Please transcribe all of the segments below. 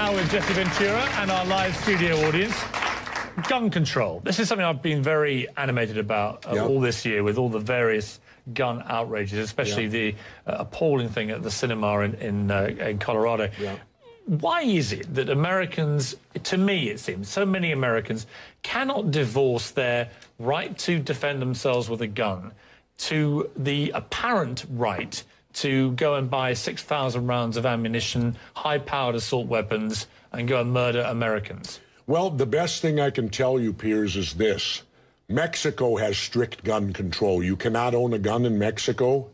now with Jesse Ventura and our live studio audience. Gun control. This is something I've been very animated about all this year with all the various gun outrages, especially the appalling thing at the cinema in Colorado. Why is it that Americans, to me it seems, so many Americans cannot divorce their right to defend themselves with a gun to the apparent right to go and buy 6,000 rounds of ammunition, high-powered assault weapons, and go and murder Americans? Well, the best thing I can tell you, Piers, is this. Mexico has strict gun control. You cannot own a gun in Mexico,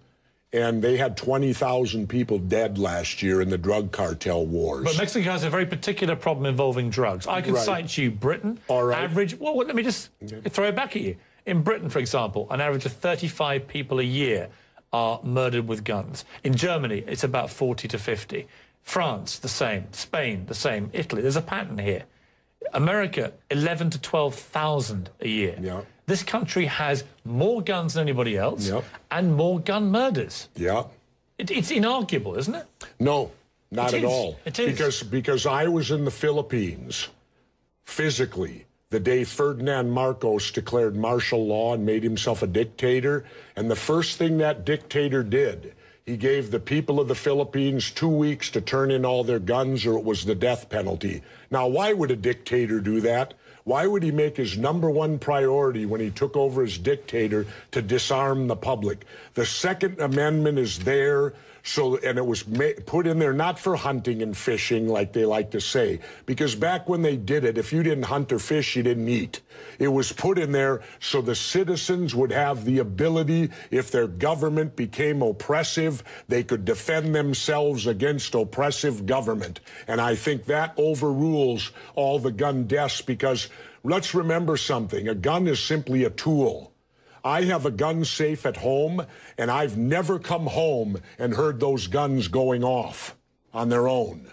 and they had 20,000 people dead last year in the drug cartel wars. But Mexico has a very particular problem involving drugs. I can cite you Britain, average... Well, let me just throw it back at you. In Britain, for example, an average of 35 people a year are murdered with guns. In Germany, it's about 40 to 50. France, the same. Spain, the same. Italy, there's a pattern here. America, 11 to 12,000 a year. This country has more guns than anybody else and more gun murders. It's inarguable, isn't it? No, not at all. It is. Because I was in the Philippines, physically, the day Ferdinand Marcos declared martial law and made himself a dictator. And the first thing that dictator did, he gave the people of the Philippines 2 weeks to turn in all their guns or it was the death penalty. Now, why would a dictator do that? Why would he make his #1 priority when he took over as dictator to disarm the public? The Second Amendment is there, and it was put in there not for hunting and fishing like they like to say, because back when they did it, if you didn't hunt or fish, you didn't eat. It was put in there so the citizens would have the ability, if their government became oppressive, they could defend themselves against oppressive government. And I think that overrules all the gun deaths, because let's remember something. A gun is simply a tool. I have a gun safe at home, and I've never come home and heard those guns going off on their own.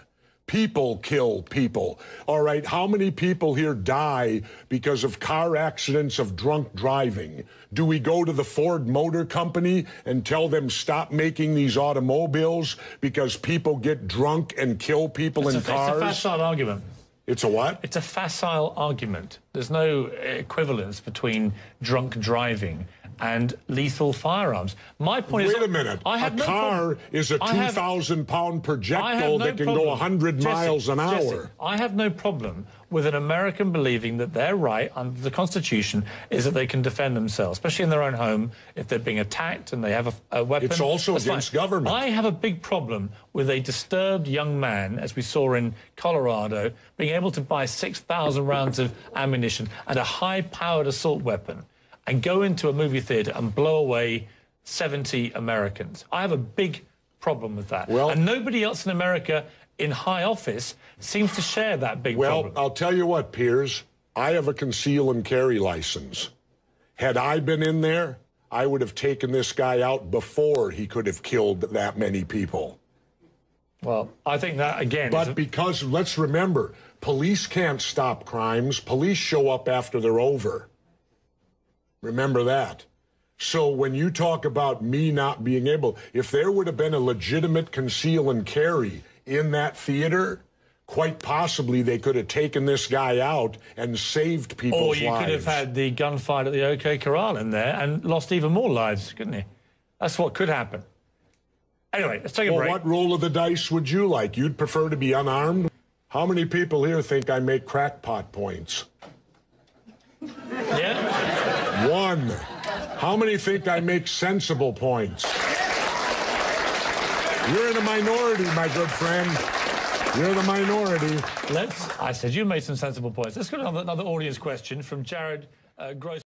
People kill people. All right, how many people here die because of car accidents of drunk driving? Do we go to the Ford Motor Company and tell them stop making these automobiles because people get drunk and kill people in cars? It's a facile argument. It's a what? It's a facile argument. There's no equivalence between drunk driving and lethal firearms. My point is... Wait a minute. A car is a 2,000-pound projectile that can go 100 miles an hour. Jesse, I have no problem with an American believing that their right under the Constitution is that they can defend themselves, especially in their own home, if they're being attacked and they have a weapon. It's also against government. I have a big problem with a disturbed young man, as we saw in Colorado, being able to buy 6,000 rounds of ammunition and a high-powered assault weapon and go into a movie theater and blow away 70 Americans. I have a big problem with that. And nobody else in America in high office seems to share that big problem. Well, I'll tell you what, Piers. I have a conceal and carry license. Had I been in there, I would have taken this guy out before he could have killed that many people. Well, I think that, again... But because, let's remember, police can't stop crimes. Police show up after they're over. Remember that. So when you talk about me not being able, if there would have been a legitimate conceal and carry in that theater, quite possibly they could have taken this guy out and saved people's lives. Or you could have had the gunfight at the OK Corral in there and lost even more lives, couldn't you? That's what could happen. Anyway, let's take a break. Well, what roll of the dice would you like? You'd prefer to be unarmed? How many people here think I make crackpot points? Yeah? 1. How many think I make sensible points? You're in a minority, my good friend. You're in a minority. I said you made some sensible points. Let's go to another audience question from Jared Gross.